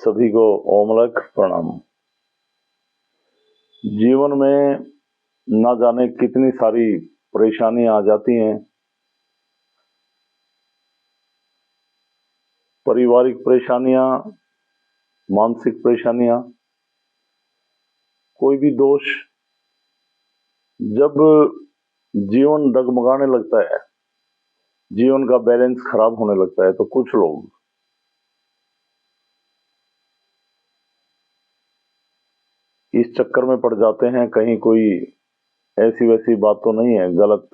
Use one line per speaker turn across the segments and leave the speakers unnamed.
सभी को ओम अलख प्रणाम। जीवन में ना जाने कितनी सारी परेशानियां आ जाती हैं। पारिवारिक परेशानियां, मानसिक परेशानियां, कोई भी दोष, जब जीवन डगमगाने लगता है, जीवन का बैलेंस खराब होने लगता है, तो कुछ लोग इस चक्कर में पड़ जाते हैं। कहीं कोई ऐसी वैसी बात तो नहीं है, गलत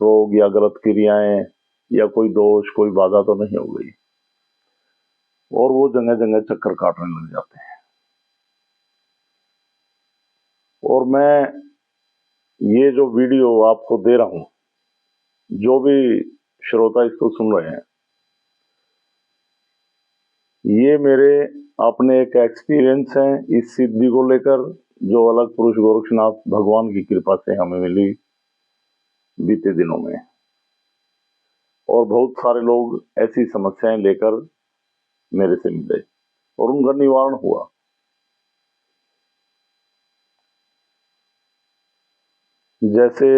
रोग या गलत क्रियाएं या कोई दोष, कोई बाधा तो नहीं हो गई, और वो जगह जगह चक्कर काटने लग जाते हैं। और मैं ये जो वीडियो आपको दे रहा हूं, जो भी श्रोता इसको सुन रहे हैं, ये मेरे अपने एक एक्सपीरियंस है इस सिद्धि को लेकर, जो अलग पुरुष गोरक्षनाथ भगवान की कृपा से हमें मिली बीते दिनों में। और बहुत सारे लोग ऐसी समस्याएं लेकर मेरे से मिले और उनका निवारण हुआ। जैसे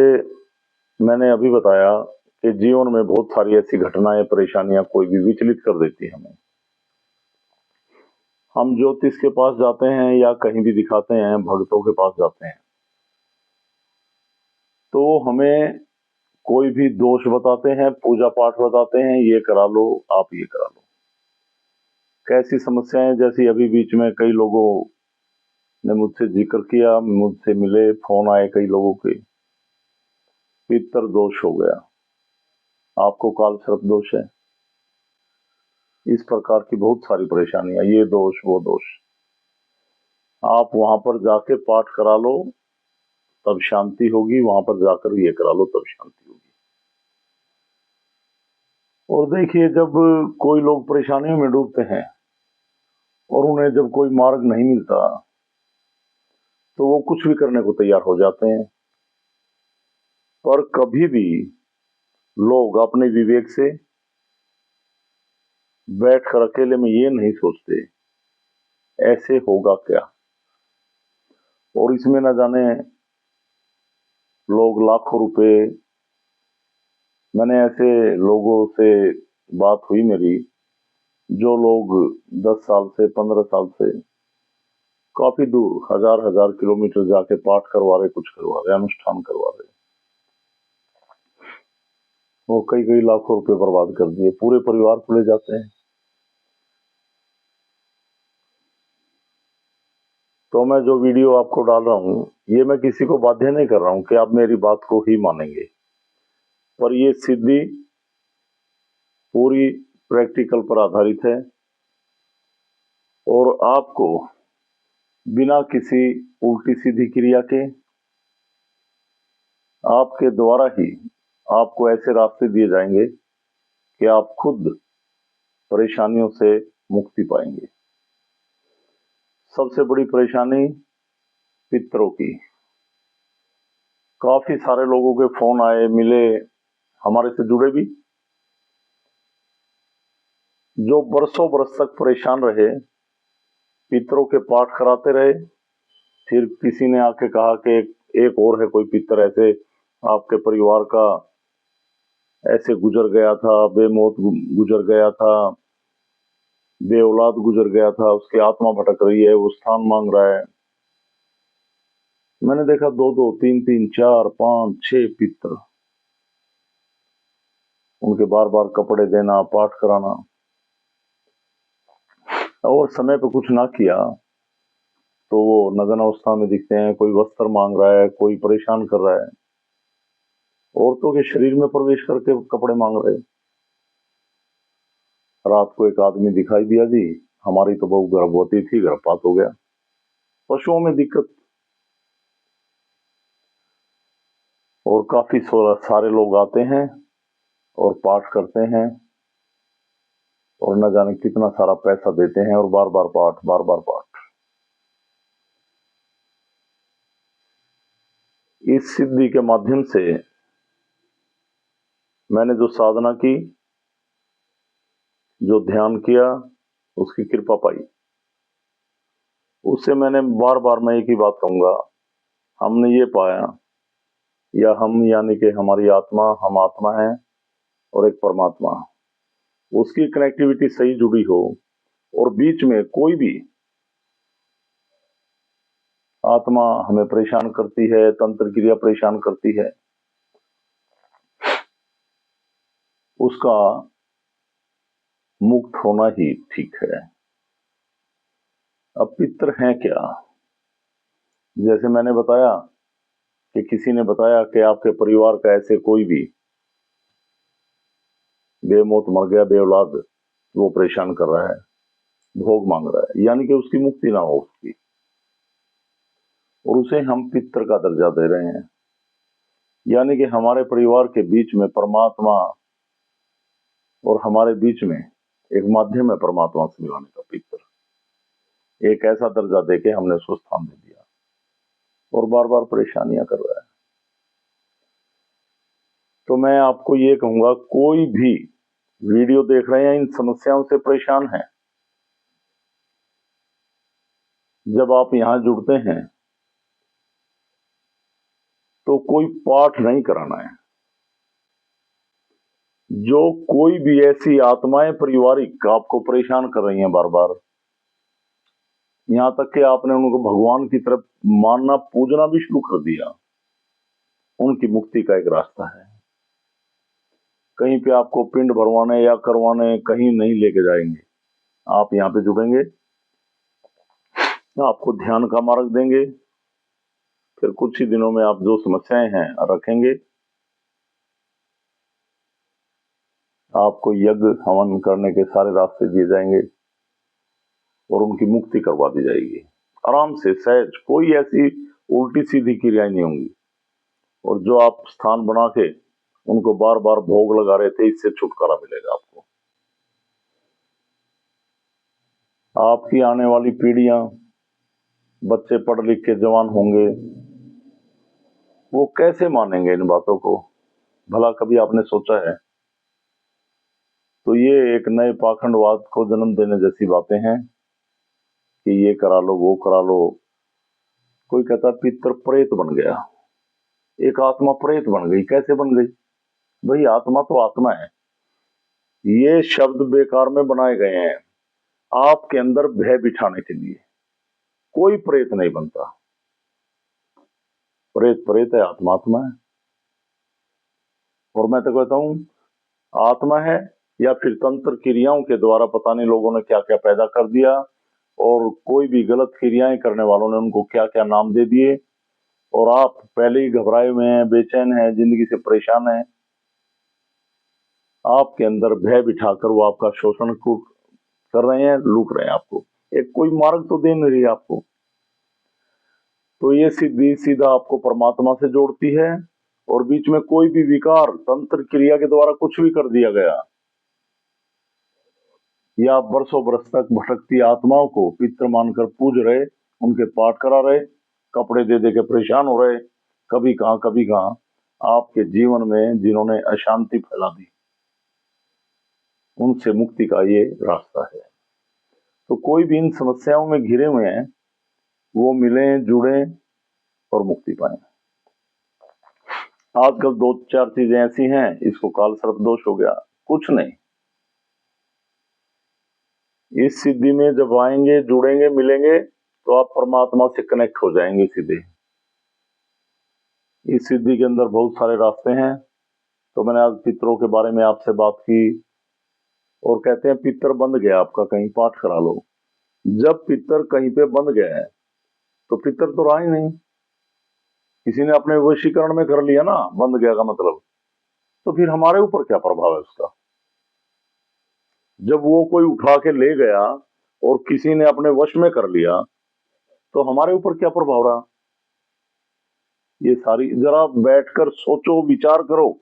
मैंने अभी बताया कि जीवन में बहुत सारी ऐसी घटनाएं, परेशानियां कोई भी विचलित कर देती है हमें। हम ज्योतिष के पास जाते हैं या कहीं भी दिखाते हैं, भक्तों के पास जाते हैं, तो हमें कोई भी दोष बताते हैं, पूजा पाठ बताते हैं, ये करा लो, आप ये करा लो। कैसी समस्याएं, जैसी अभी बीच में कई लोगों ने मुझसे जिक्र किया, मुझसे मिले, फोन आए कई लोगों के, पितर दोष हो गया, आपको काल सर्प दोष है, इस प्रकार की बहुत सारी परेशानियां, ये दोष वो दोष। आप वहां पर जाके पाठ करा लो तब शांति होगी, वहां पर जाकर ये करा लो तब शांति होगी। और देखिए, जब कोई लोग परेशानियों में डूबते हैं और उन्हें जब कोई मार्ग नहीं मिलता, तो वो कुछ भी करने को तैयार हो जाते हैं। पर कभी भी लोग अपने विवेक से बैठकर अकेले में ये नहीं सोचते ऐसे होगा क्या, और इसमें न जाने लोग लाखों रुपए, मैंने ऐसे लोगों से बात हुई मेरी, जो लोग 10 साल से 15 साल से काफी दूर, हजार हजार किलोमीटर जाके पाठ करवा रहे, कुछ करवा रहे, अनुष्ठान करवा रहे, वो कई कई लाखों रुपए बर्बाद कर दिए, पूरे परिवार को ले जाते हैं। तो मैं जो वीडियो आपको डाल रहा हूं, ये मैं किसी को बाध्य नहीं कर रहा हूं कि आप मेरी बात को ही मानेंगे, पर ये सिद्धि पूरी प्रैक्टिकल पर आधारित है, और आपको बिना किसी उल्टी सीधी क्रिया के, आपके द्वारा ही आपको ऐसे रास्ते दिए जाएंगे कि आप खुद परेशानियों से मुक्ति पाएंगे। सबसे बड़ी परेशानी पितरों की। काफी सारे लोगों के फोन आए, मिले, हमारे से जुड़े भी, जो बरसों बरस तक परेशान रहे, पितरों के पाठ कराते रहे। फिर किसी ने आके कहा कि एक और है कोई पितर ऐसे, आपके परिवार का ऐसे गुजर गया था, बेमौत गुजर गया था, बे औलाद गुजर गया था, उसकी आत्मा भटक रही है, वो स्थान मांग रहा है। मैंने देखा 2-2, 3-3, 4, 5, 6 पितर, उनके बार बार कपड़े देना, पाठ कराना, और समय पे कुछ ना किया तो वो नग्न अवस्था में दिखते हैं। कोई वस्त्र मांग रहा है, कोई परेशान कर रहा है, औरतों के शरीर में प्रवेश करके कपड़े मांग रहे। रात को एक आदमी दिखाई दिया, जी हमारी तो बहू गर्भवती थी, गर्भपात हो गया। पशुओं में दिक्कत। और काफी सारे लोग आते हैं और पाठ करते हैं, और न जाने कितना सारा पैसा देते हैं, और बार बार पाठ, बार बार पाठ। इस सिद्धि के माध्यम से मैंने जो साधना की, जो ध्यान किया, उसकी कृपा पाई। उससे मैंने बार बार मैं एक ही बात कहूंगा, हमने ये पाया, या हम यानी कि हमारी आत्मा, हम आत्मा है और एक परमात्मा, उसकी कनेक्टिविटी सही जुड़ी हो और बीच में कोई भी आत्मा हमें परेशान करती है, तंत्र क्रिया परेशान करती है, उसका मुक्त होना ही ठीक है। अब पितर हैं क्या? जैसे मैंने बताया कि किसी ने बताया कि आपके परिवार का ऐसे कोई भी बेमौत मर गया, बे औलाद, वो परेशान कर रहा है, भोग मांग रहा है, यानी कि उसकी मुक्ति ना हो उसकी, और उसे हम पितर का दर्जा दे रहे हैं। यानी कि हमारे परिवार के बीच में परमात्मा और हमारे बीच में एक माध्यम है परमात्मा से मिलाने का, पितर, एक ऐसा दर्जा देके हमने उसको स्थान दे दिया और बार बार परेशानियां कर रहा है। तो मैं आपको ये कहूंगा, कोई भी वीडियो देख रहे हैं, इन समस्याओं से परेशान हैं, जब आप यहां जुड़ते हैं तो कोई पाठ नहीं कराना है। जो कोई भी ऐसी आत्माएं पारिवारिक आपको परेशान कर रही हैं बार बार, यहां तक कि आपने उनको भगवान की तरफ मानना, पूजना भी शुरू कर दिया, उनकी मुक्ति का एक रास्ता है। कहीं पे आपको पिंड भरवाने या करवाने कहीं नहीं लेके जाएंगे, आप यहाँ पे जुड़ेंगे, आपको ध्यान का मार्ग देंगे, फिर कुछ ही दिनों में आप जो समस्याएं हैं रखेंगे, आपको यज्ञ हवन करने के सारे रास्ते दिए जाएंगे और उनकी मुक्ति करवा दी जाएगी आराम से, सहज, कोई ऐसी उल्टी सीधी क्रियाएं नहीं होंगी। और जो आप स्थान बना के उनको बार बार भोग लगा रहे थे, इससे छुटकारा मिलेगा आपको। आपकी आने वाली पीढ़ियां, बच्चे पढ़ लिख के जवान होंगे, वो कैसे मानेंगे इन बातों को? भला कभी आपने सोचा है? तो ये एक नए पाखंडवाद को जन्म देने जैसी बातें हैं कि ये करा लो, वो करा लो। कोई कहता पितर प्रेत बन गया, एक आत्मा प्रेत बन गई, कैसे बन गई? भाई आत्मा तो आत्मा है, ये शब्द बेकार में बनाए गए हैं आपके अंदर भय बिठाने के लिए। कोई प्रेत नहीं बनता, प्रेत प्रेत है, आत्मा आत्मा है। और मैं तो कहता हूं आत्मा है, या फिर तंत्र क्रियाओं के द्वारा पता नहीं लोगों ने क्या क्या पैदा कर दिया, और कोई भी गलत क्रियाएं करने वालों ने उनको क्या क्या नाम दे दिए, और आप पहले ही घबराए हुए हैं, बेचैन हैं, जिंदगी से परेशान हैं। आपके अंदर भय बिठाकर वो आपका शोषण कर रहे हैं, लूट रहे हैं आपको, एक कोई मार्ग तो दे नहीं रही आपको। तो ये सीधी सीधा आपको परमात्मा से जोड़ती है, और बीच में कोई भी विकार तंत्र क्रिया के द्वारा कुछ भी कर दिया गया, या बरसों बरस तक भटकती आत्माओं को पितर मानकर पूज रहे, उनके पाठ करा रहे, कपड़े दे दे के परेशान हो रहे, कभी कहां कभी कहां, आपके जीवन में जिन्होंने अशांति फैला दी, उनसे मुक्ति का ये रास्ता है। तो कोई भी इन समस्याओं में घिरे हुए हैं, वो मिलें, जुड़े और मुक्ति पाएं। आजकल दो चार चीजें ऐसी हैं, इसको काल सर्प दोष हो गया, कुछ नहीं। इस सिद्धि में जब आएंगे, जुड़ेंगे, मिलेंगे, तो आप परमात्मा से कनेक्ट हो जाएंगे सीधे। इस सिद्धि के अंदर बहुत सारे रास्ते हैं। तो मैंने आज पितरों के बारे में आपसे बात की, और कहते हैं पितर बंद गया आपका, कहीं पाठ करा लो। जब पितर कहीं पे बंद गया है तो पितर तो रहा ही नहीं, किसी ने अपने वशीकरण में कर लिया ना, बंद गया का मतलब। तो फिर हमारे ऊपर क्या प्रभाव है उसका? जब वो कोई उठा के ले गया और किसी ने अपने वश में कर लिया, तो हमारे ऊपर क्या प्रभाव रहा? ये सारी जरा बैठकर सोचो, विचार करो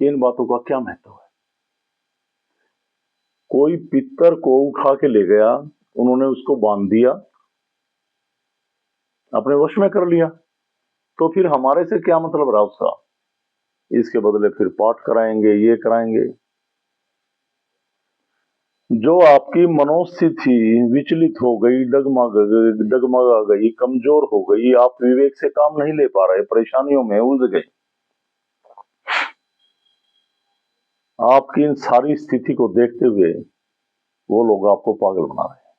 कि इन बातों का क्या महत्व है। कोई पितर को उठा के ले गया, उन्होंने उसको बांध दिया, अपने वश में कर लिया, तो फिर हमारे से क्या मतलब रहा उसका? इसके बदले फिर पाठ कराएंगे, ये कराएंगे। जो आपकी मनोस्थिति विचलित हो गई, डगमगा गई, कमजोर हो गई, आप विवेक से काम नहीं ले पा रहे, परेशानियों में उलझ गए, आपकी इन सारी स्थिति को देखते हुए वो लोग आपको पागल बना रहे हैं।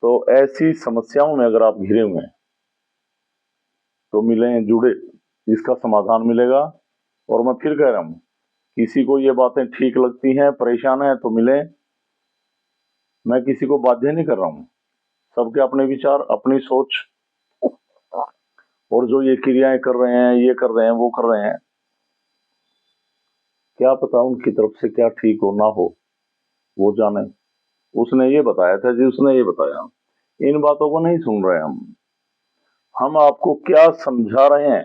तो ऐसी समस्याओं में अगर आप घिरे हुए हैं तो मिलें, जुड़े, इसका समाधान मिलेगा। और मैं फिर कह रहा हूं, किसी को ये बातें ठीक लगती हैं, परेशान है तो मिले, मैं किसी को बाध्य नहीं कर रहा हूं, सबके अपने विचार, अपनी सोच, और जो ये क्रियाएं कर रहे हैं, ये कर रहे हैं, वो कर रहे हैं, क्या पता उनकी तरफ से क्या ठीक हो ना हो, वो जाने। उसने ये बताया था जी, उसने ये बताया, इन बातों को नहीं सुन रहे हम आपको क्या समझा रहे हैं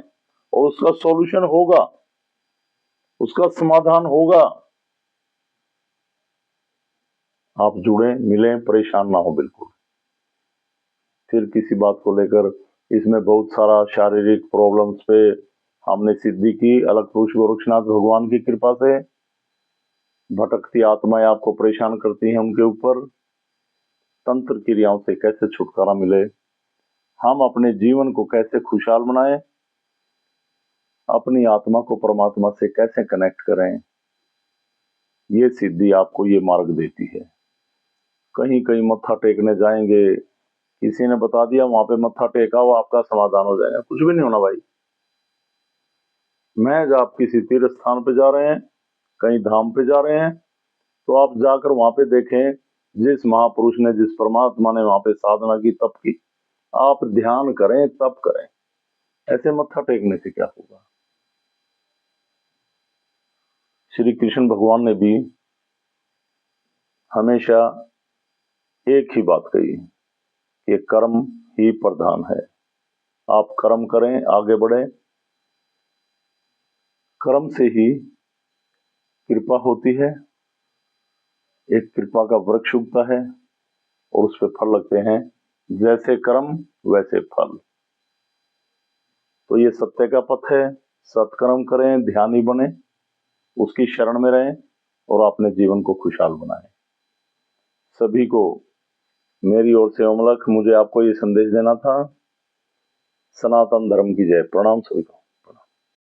और उसका सॉल्यूशन होगा, उसका समाधान होगा। आप जुड़े, मिलें, परेशान ना हो बिल्कुल। फिर किसी बात को लेकर, इसमें बहुत सारा शारीरिक प्रॉब्लम्स पे हमने सिद्धि की, अलग पुरुष गोरक्षनाथ भगवान की कृपा से। भटकती आत्माएं आपको परेशान करती हैं, उनके ऊपर तंत्र क्रियाओं से कैसे छुटकारा मिले, हम अपने जीवन को कैसे खुशहाल बनाएं, अपनी आत्मा को परमात्मा से कैसे कनेक्ट करें, ये सिद्धि आपको ये मार्ग देती है। कहीं कहीं मत्था टेकने जाएंगे, किसी ने बता दिया वहां पे मत्था टेका वो आपका समाधान हो जाएगा, कुछ भी नहीं होना भाई। महज आप किसी तीर्थ स्थान पे जा रहे हैं, कहीं धाम पे जा रहे हैं, तो आप जाकर वहां पे देखें, जिस महापुरुष ने, जिस परमात्मा ने वहां पे साधना की, तप की, आप ध्यान करें, तप करें। ऐसे मत्था टेकने से क्या होगा। श्री कृष्ण भगवान ने भी हमेशा एक ही बात कही कि कर्म ही प्रधान है। आप कर्म करें, आगे बढ़े, कर्म से ही कृपा होती है, एक कृपा का वृक्ष उगता है और उस पर फल लगते हैं, जैसे कर्म वैसे फल। तो ये सत्य का पथ है, सत्कर्म करें, ध्यानी बने, उसकी शरण में रहें और अपने जीवन को खुशहाल बनाएं। सभी को मेरी ओर से मुझे आपको ये संदेश देना था। सनातन धर्म की जय। प्रणाम सभी को।